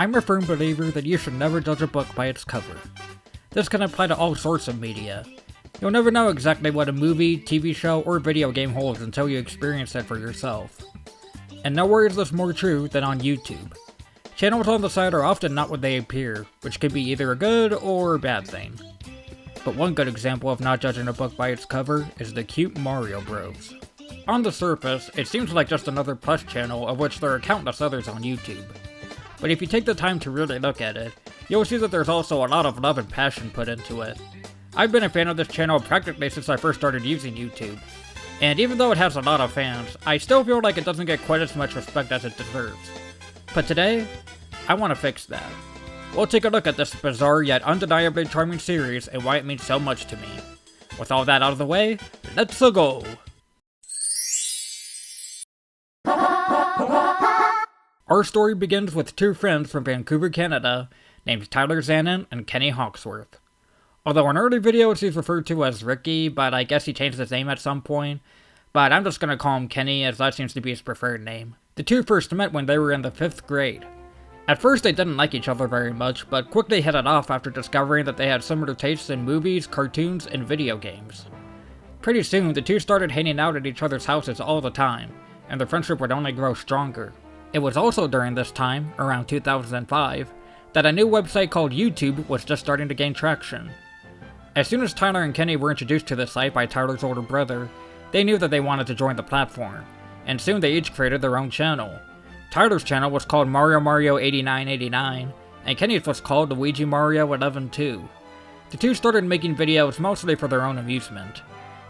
I'm a firm believer that you should never judge a book by its cover. This can apply to all sorts of media. You'll never know exactly what a movie, TV show, or video game holds until you experience it for yourself. And nowhere is this more true than on YouTube. Channels on the site are often not what they appear, which can be either a good or a bad thing. But one good example of not judging a book by its cover is the Cute Mario Bros. On the surface, it seems like just another Plush channel, of which there are countless others on YouTube. But if you take the time to really look at it, you'll see that there's also a lot of love and passion put into it. I've been a fan of this channel practically since I first started using YouTube, and even though it has a lot of fans, I still feel like it doesn't get quite as much respect as it deserves. But today, I want to fix that. We'll take a look at this bizarre yet undeniably charming series and why it means so much to me. With all that out of the way, let's-a go! Our story begins with two friends from Vancouver, Canada, named Tyler Zanin and Kenny Hawksworth. Although in early videos he's referred to as Ricky, but I guess he changed his name at some point. But I'm just gonna call him Kenny, as that seems to be his preferred name. The two first met when they were in the 5th grade. At first they didn't like each other very much, but quickly hit it off after discovering that they had similar tastes in movies, cartoons, and video games. Pretty soon, the two started hanging out at each other's houses all the time, and their friendship would only grow stronger. It was also during this time, around 2005, that a new website called YouTube was just starting to gain traction. As soon as Tyler and Kenny were introduced to the site by Tyler's older brother, they knew that they wanted to join the platform, and soon they each created their own channel. Tyler's channel was called Mario 8989, and Kenny's was called Luigi Mario 112. The two started making videos mostly for their own amusement.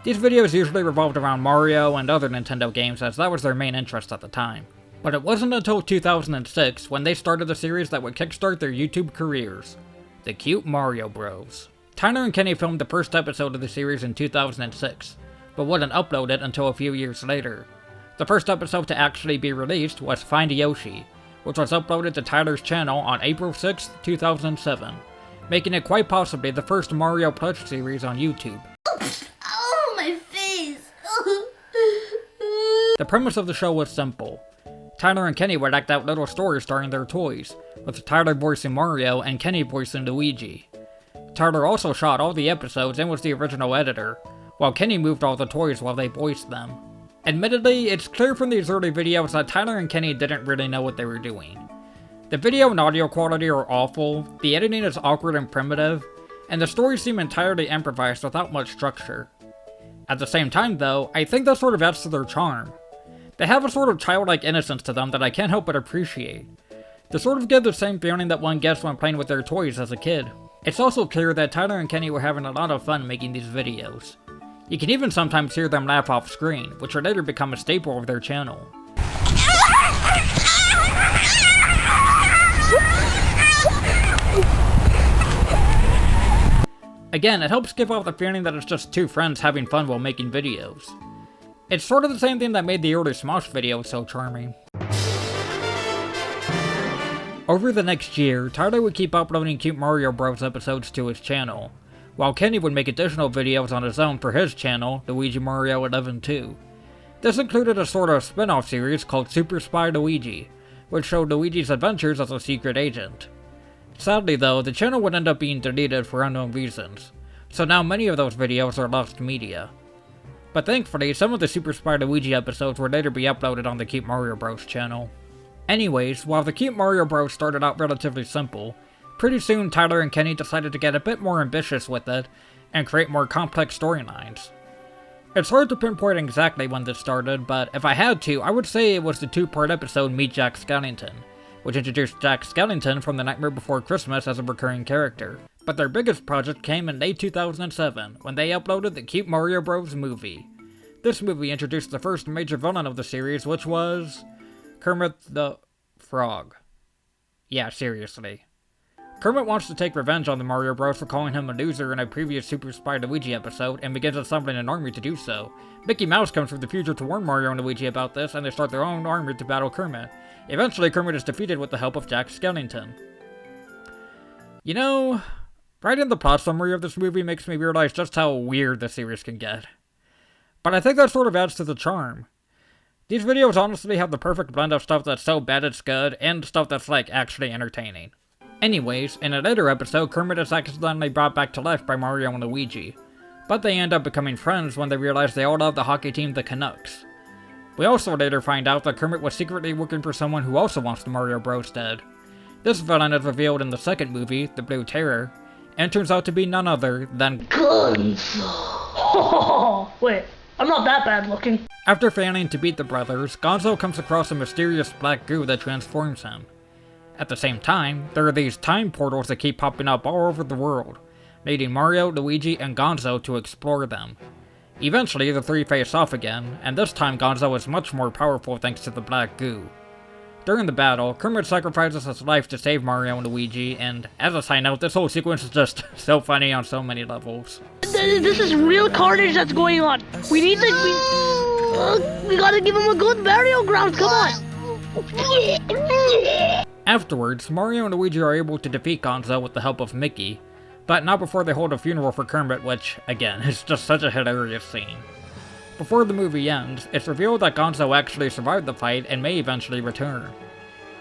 These videos usually revolved around Mario and other Nintendo games, as that was their main interest at the time. But it wasn't until 2006 when they started the series that would kickstart their YouTube careers, the Cute Mario Bros. Tyler and Kenny filmed the first episode of the series in 2006, but wouldn't upload it until a few years later. The first episode to actually be released was Find Yoshi, which was uploaded to Tyler's channel on April 6, 2007, making it quite possibly the first Mario Plush series on YouTube. Oh, my face! The premise of the show was simple. Tyler and Kenny would act out little stories starring their toys, with Tyler voicing Mario and Kenny voicing Luigi. Tyler also shot all the episodes and was the original editor, while Kenny moved all the toys while they voiced them. Admittedly, it's clear from these early videos that Tyler and Kenny didn't really know what they were doing. The video and audio quality are awful, the editing is awkward and primitive, and the stories seem entirely improvised without much structure. At the same time though, I think that sort of adds to their charm. They have a sort of childlike innocence to them that I can't help but appreciate. They sort of give the same feeling that one gets when playing with their toys as a kid. It's also clear that Tyler and Kenny were having a lot of fun making these videos. You can even sometimes hear them laugh off screen, which would later become a staple of their channel. Again, it helps give off the feeling that it's just two friends having fun while making videos. It's sort of the same thing that made the early Smosh videos so charming. Over the next year, Tyler would keep uploading Cute Mario Bros. Episodes to his channel, while Kenny would make additional videos on his own for his channel, Luigi Mario 112. This included a sort of spin-off series called Super Spy Luigi, which showed Luigi's adventures as a secret agent. Sadly though, the channel would end up being deleted for unknown reasons, so now many of those videos are lost media. But thankfully, some of the Super Spy Luigi episodes would later be uploaded on the Cute Mario Bros. Channel. Anyways, while the Cute Mario Bros. Started out relatively simple, pretty soon Tyler and Kenny decided to get a bit more ambitious with it, and create more complex storylines. It's hard to pinpoint exactly when this started, but if I had to, I would say it was the 2-part episode Meet Jack Skellington, which introduced Jack Skellington from The Nightmare Before Christmas as a recurring character. But their biggest project came in late 2007, when they uploaded the Cute Mario Bros. Movie. This movie introduced the first major villain of the series, which was Kermit the Frog. Yeah, seriously. Kermit wants to take revenge on the Mario Bros. For calling him a loser in a previous Super Spy Luigi episode, and begins assembling an army to do so. Mickey Mouse comes from the future to warn Mario and Luigi about this, and they start their own army to battle Kermit. Eventually, Kermit is defeated with the help of Jack Skellington. You know, writing the plot summary of this movie makes me realize just how weird the series can get. But I think that sort of adds to the charm. These videos honestly have the perfect blend of stuff that's so bad it's good, and stuff that's like actually entertaining. Anyways, in a later episode, Kermit is accidentally brought back to life by Mario and Luigi, but they end up becoming friends when they realize they all love the hockey team the Canucks. We also later find out that Kermit was secretly working for someone who also wants the Mario Bros dead. This villain is revealed in the second movie, The Blue Terror, and turns out to be none other than Gonzo. Wait, I'm not that bad looking. After failing to beat the brothers, Gonzo comes across a mysterious black goo that transforms him. At the same time, there are these time portals that keep popping up all over the world, needing Mario, Luigi, and Gonzo to explore them. Eventually, the three face off again, and this time Gonzo is much more powerful thanks to the black goo. During the battle, Kermit sacrifices his life to save Mario and Luigi, and as a side note, this whole sequence is just so funny on so many levels. This is real carnage that's going on. We need we gotta give him a good burial ground, come on! Afterwards, Mario and Luigi are able to defeat Gonzo with the help of Mickey, but not before they hold a funeral for Kermit, which, again, is just such a hilarious scene. Before the movie ends, it's revealed that Gonzo actually survived the fight and may eventually return.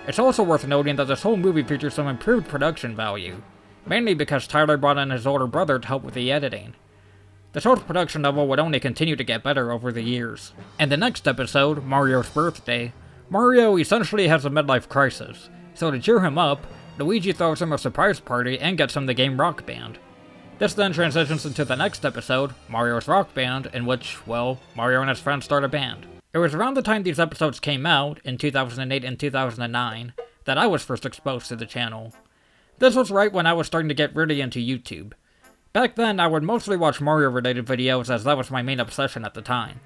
It's also worth noting that this whole movie features some improved production value, mainly because Tyler brought in his older brother to help with the editing. The show's production level would only continue to get better over the years. In the next episode, Mario's Birthday, Mario essentially has a midlife crisis, so to cheer him up, Luigi throws him a surprise party and gets him the game Rock Band. This then transitions into the next episode, Mario's Rock Band, in which, well, Mario and his friends start a band. It was around the time these episodes came out, in 2008 and 2009, that I was first exposed to the channel. This was right when I was starting to get really into YouTube. Back then, I would mostly watch Mario-related videos as that was my main obsession at the time.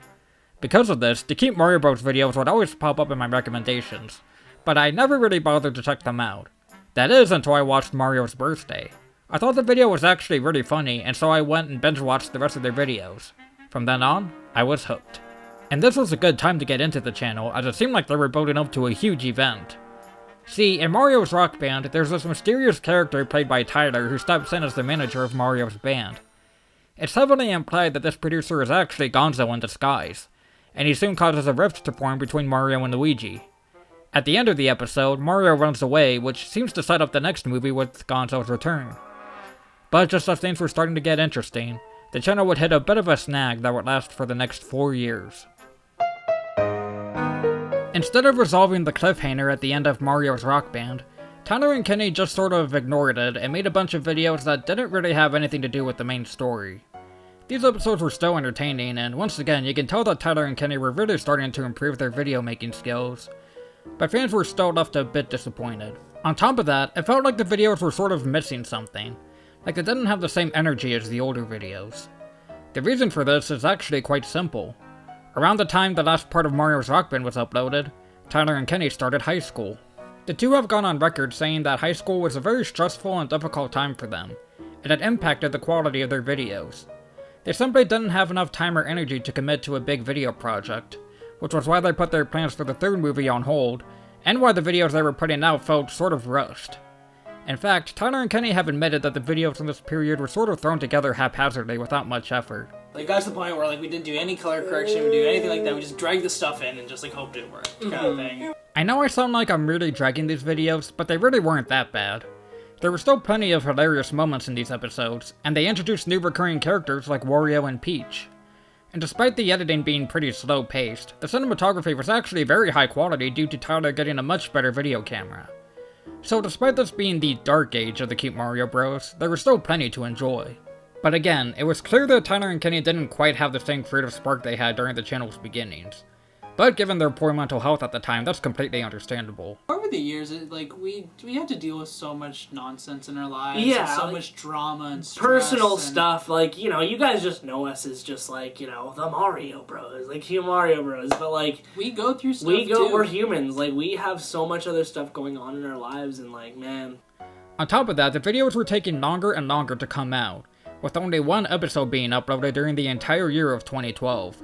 Because of this, the Keep Mario Bros videos would always pop up in my recommendations, but I never really bothered to check them out. That is until I watched Mario's Birthday. I thought the video was actually really funny, and so I went and binge-watched the rest of their videos. From then on, I was hooked. And this was a good time to get into the channel, as it seemed like they were building up to a huge event. See, in Mario's Rock Band, there's this mysterious character played by Tyler who steps in as the manager of Mario's band. It's heavily implied that this producer is actually Gonzo in disguise, and he soon causes a rift to form between Mario and Luigi. At the end of the episode, Mario runs away, which seems to set up the next movie with Gonzo's return. But just as things were starting to get interesting, the channel would hit a bit of a snag that would last for the next 4 years. Instead of resolving the cliffhanger at the end of Mario's Rock Band, Tyler and Kenny just sort of ignored it and made a bunch of videos that didn't really have anything to do with the main story. These episodes were still entertaining, and once again, you can tell that Tyler and Kenny were really starting to improve their video making skills, but fans were still left a bit disappointed. On top of that, it felt like the videos were sort of missing something, like they didn't have the same energy as the older videos. The reason for this is actually quite simple. Around the time the last part of Mario's Rock Band was uploaded, Tyler and Kenny started high school. The two have gone on record saying that high school was a very stressful and difficult time for them, and it impacted the quality of their videos. They simply didn't have enough time or energy to commit to a big video project, which was why they put their plans for the third movie on hold, and why the videos they were putting out felt sort of rushed. In fact, Tyler and Kenny have admitted that the videos in this period were sort of thrown together haphazardly without much effort. Like, got to the point where, like, we didn't do any color correction, we didn't do anything like that, we just dragged the stuff in and just, like, hoped it worked, kind of thing. I know I sound like I'm really dragging these videos, but they really weren't that bad. There were still plenty of hilarious moments in these episodes, and they introduced new recurring characters like Wario and Peach. And despite the editing being pretty slow-paced, the cinematography was actually very high quality due to Tyler getting a much better video camera. So despite this being the dark age of the Keep Mario Bros, there was still plenty to enjoy. But again, it was clear that Tyler and Kenny didn't quite have the same creative spark they had during the channel's beginnings. But given their poor mental health at the time, that's completely understandable. Over the years, we had to deal with so much nonsense in our lives, Yeah, and so like, much drama and stress personal and stuff, like, you know, you guys just know us as just, like, you know, the Mario Bros, like, Keep Mario Bros, but, like, we go through stuff too. we're humans, like, we have so much other stuff going on in our lives, and, like, man. On top of that, the videos were taking longer and longer to come out, with only one episode being uploaded during the entire year of 2012.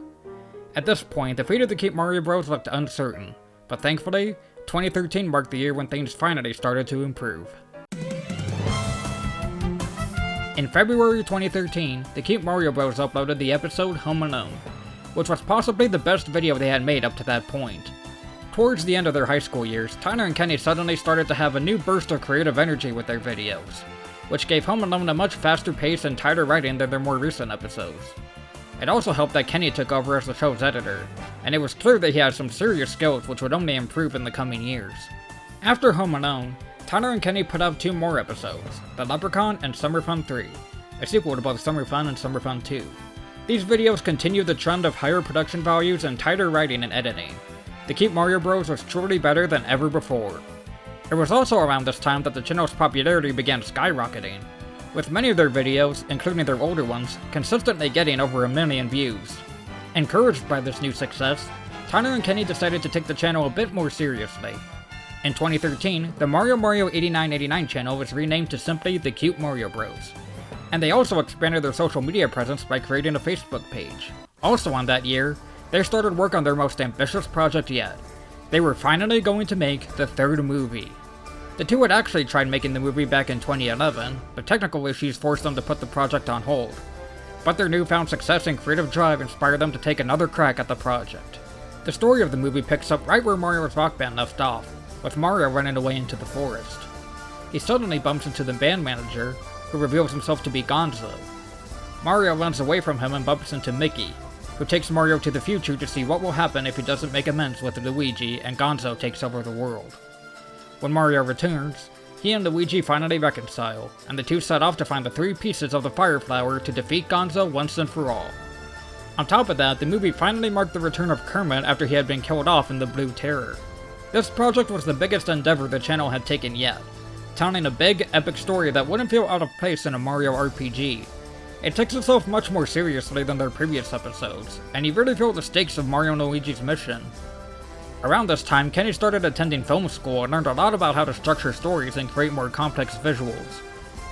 At this point, the fate of the Keep Mario Bros looked uncertain, but thankfully, 2013 marked the year when things finally started to improve. In February 2013, the Keep Mario Bros uploaded the episode Home Alone. which was possibly the best video they had made up to that point. Towards the end of their high school years, Tyler and Kenny suddenly started to have a new burst of creative energy with their videos, which gave Home Alone a much faster pace and tighter writing than their more recent episodes. It also helped that Kenny took over as the show's editor, and it was clear that he had some serious skills which would only improve in the coming years. After Home Alone, Tyler and Kenny put out 2 more episodes, The Leprechaun and Summer Fun 3, a sequel to both Summer Fun and Summer Fun 2. These videos continued the trend of higher production values and tighter writing and editing. The Keep Mario Bros was truly better than ever before. It was also around this time that the channel's popularity began skyrocketing, with many of their videos, including their older ones, consistently getting over 1 million views. Encouraged by this new success, Tyler and Kenny decided to take the channel a bit more seriously. In 2013, the Mario 8989 channel was renamed to simply The Cute Mario Bros. And they also expanded their social media presence by creating a Facebook page. Also on that year, they started work on their most ambitious project yet. They were finally going to make the 3rd movie. The two had actually tried making the movie back in 2011, but technical issues forced them to put the project on hold. But their newfound success and creative drive inspired them to take another crack at the project. The story of the movie picks up right where Mario's rock band left off, with Mario running away into the forest. He suddenly bumps into the band manager, who reveals himself to be Gonzo. Mario runs away from him and bumps into Mickey, who takes Mario to the future to see what will happen if he doesn't make amends with Luigi and Gonzo takes over the world. When Mario returns, he and Luigi finally reconcile, and the two set off to find the 3 pieces of the Fire Flower to defeat Gonzo once and for all. On top of that, the movie finally marked the return of Kermit after he had been killed off in the Blue Terror. This project was the biggest endeavor the channel had taken yet, telling a big, epic story that wouldn't feel out of place in a Mario RPG. It takes itself much more seriously than their previous episodes, and you really feel the stakes of Mario and Luigi's mission. Around this time, Kenny started attending film school and learned a lot about how to structure stories and create more complex visuals,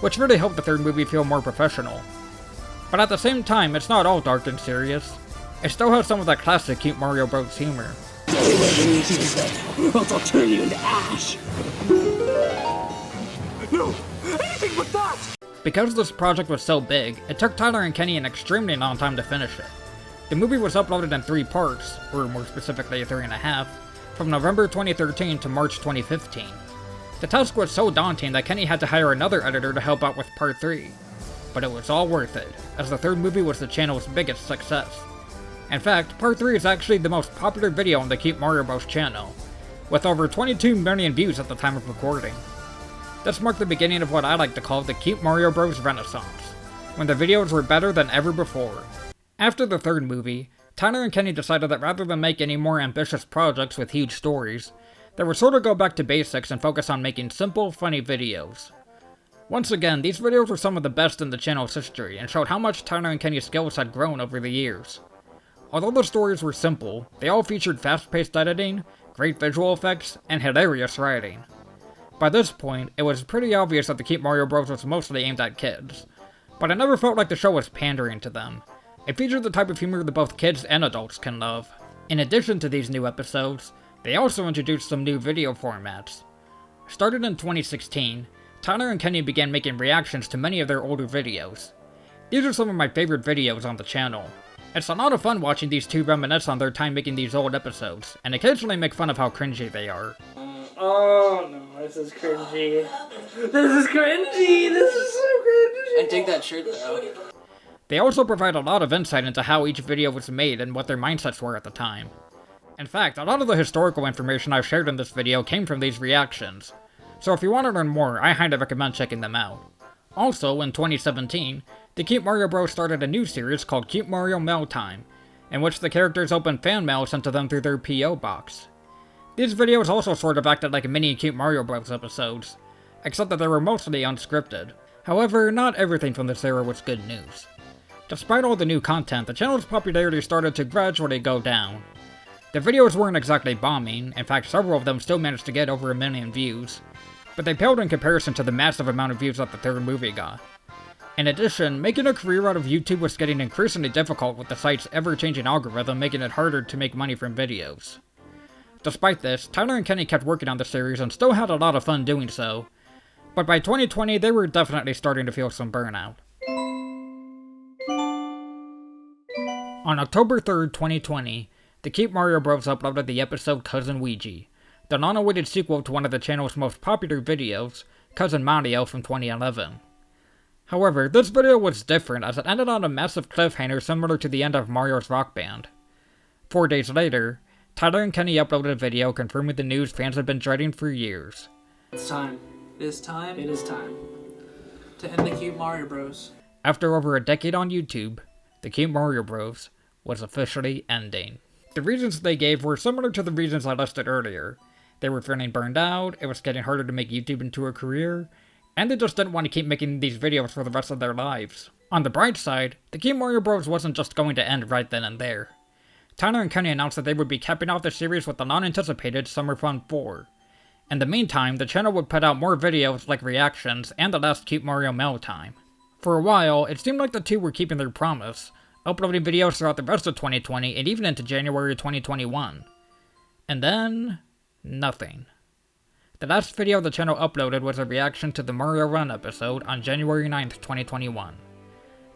which really helped the 3rd movie feel more professional. But at the same time, it's not all dark and serious. It still has some of that classic Cute Mario Bros. Humor. Else I'll turn you into ash! No! Anything but that! Because this project was so big, it took Tyler and Kenny an extremely long time to finish it. The movie was uploaded in 3 parts, or more specifically 3.5, from November 2013 to March 2015. The task was so daunting that Kenny had to hire another editor to help out with Part 3. But it was all worth it, as the 3rd movie was the channel's biggest success. In fact, Part 3 is actually the most popular video on the Keep Mario Bros. Channel, with over 22 million views at the time of recording. This marked the beginning of what I like to call the Keep Mario Bros. Renaissance, when the videos were better than ever before. After the 3rd movie, Tyler and Kenny decided that rather than make any more ambitious projects with huge stories, they would sort of go back to basics and focus on making simple, funny videos. Once again, these videos were some of the best in the channel's history and showed how much Tyler and Kenny's skills had grown over the years. Although the stories were simple, they all featured fast-paced editing, great visual effects, and hilarious writing. By this point, it was pretty obvious that the Keep Mario Bros. Was mostly aimed at kids, but I never felt like the show was pandering to them. It featured the type of humor that both kids and adults can love. In addition to these new episodes, they also introduced some new video formats. Started in 2016, Tyler and Kenny began making reactions to many of their older videos. These are some of my favorite videos on the channel. It's a lot of fun watching these two reminisce on their time making these old episodes, and occasionally make fun of how cringy they are. Oh no, this is cringy. This is cringy! This is so cringy! I dig that shirt though. They also provide a lot of insight into how each video was made and what their mindsets were at the time. In fact, a lot of the historical information I've shared in this video came from these reactions, so if you want to learn more, I highly recommend checking them out. Also, in 2017, the Keep Mario Bros. Started a new series called Keep Mario Mail Time, in which the characters open fan mail sent to them through their P.O. box. These videos also sort of acted like mini Keep Mario Bros. Episodes, except that they were mostly unscripted. However, not everything from this era was good news. Despite all the new content, the channel's popularity started to gradually go down. The videos weren't exactly bombing, in fact several of them still managed to get over 1 million views, but they paled in comparison to the massive amount of views that the 3rd movie got. In addition, making a career out of YouTube was getting increasingly difficult with the site's ever-changing algorithm making it harder to make money from videos. Despite this, Tyler and Kenny kept working on the series and still had a lot of fun doing so, but by 2020 they were definitely starting to feel some burnout. On October 3rd, 2020, the Keep Mario Bros. Uploaded the episode Cousin Ouija, the non-awaited sequel to one of the channel's most popular videos, Cousin Mario from 2011. However, this video was different as it ended on a massive cliffhanger similar to the end of Mario's Rock Band. 4 days later, Tyler and Kenny uploaded a video confirming the news fans had been dreading for years. It's time. It is time It is time. to end the Cute Mario Bros. After over a decade on YouTube, the Keep Mario Bros. Was officially ending. The reasons they gave were similar to the reasons I listed earlier. They were feeling burned out, it was getting harder to make YouTube into a career, and they just didn't want to keep making these videos for the rest of their lives. On the bright side, the Keep Mario Bros. Wasn't just going to end right then and there. Tyler and Kenny announced that they would be capping off the series with the non-anticipated Summer Fun 4. In the meantime, the channel would put out more videos like reactions and the last Keep Mario mail time. For a while, it seemed like the two were keeping their promise, uploading videos throughout the rest of 2020 and even into January 2021. And then, nothing. The last video the channel uploaded was a reaction to the Mario Run episode on January 9th, 2021.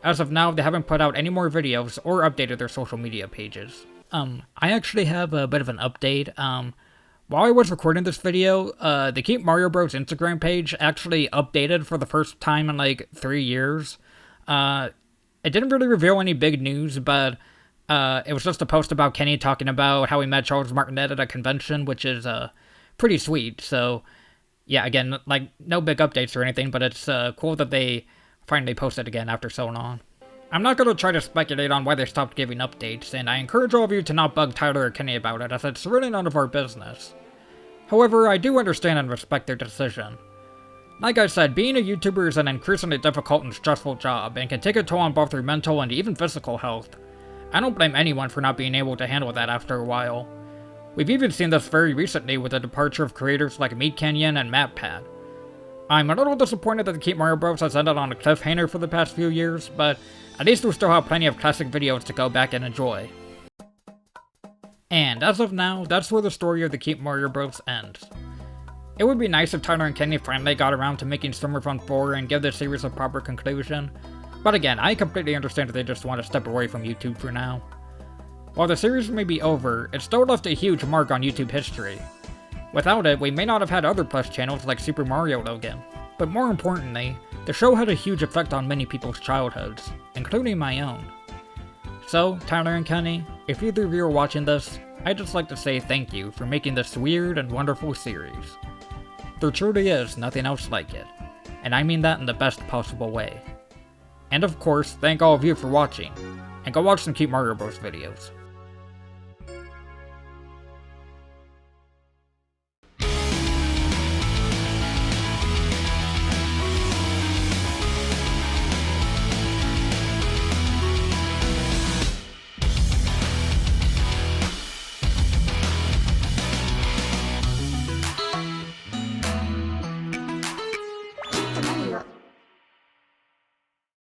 As of now, they haven't put out any more videos or updated their social media pages. I actually have a bit of an update. While I was recording this video, the Keep Mario Bros. Instagram page actually updated for the first time in like 3 years. It didn't really reveal any big news, but it was just a post about Kenny talking about how he met Charles Martinet at a convention, which is pretty sweet. So, yeah, again, like, no big updates or anything, but it's cool that they finally posted again after so long. I'm not going to try to speculate on why they stopped giving updates, and I encourage all of you to not bug Tyler or Kenny about it, as it's really none of our business. However, I do understand and respect their decision. Like I said, being a YouTuber is an increasingly difficult and stressful job, and can take a toll on both your mental and even physical health. I don't blame anyone for not being able to handle that after a while. We've even seen this very recently with the departure of creators like Meat Canyon and MatPat. I'm a little disappointed that the Keep Mario Bros. Has ended on a cliffhanger for the past few years, but at least we still have plenty of classic videos to go back and enjoy. And as of now, that's where the story of the Keep Mario Bros. Ends. It would be nice if Tyler and Kenny finally got around to making Summer Fun 4 and give this series a proper conclusion, but again, I completely understand that they just want to step away from YouTube for now. While the series may be over, it still left a huge mark on YouTube history. Without it, we may not have had other Plush channels like Super Mario Logan. But more importantly, the show had a huge effect on many people's childhoods, including my own. So, Tyler and Kenny, if either of you are watching this, I'd just like to say thank you for making this weird and wonderful series. There truly is nothing else like it, and I mean that in the best possible way. And of course, thank all of you for watching, and go watch some Keep Mario Bros. Videos.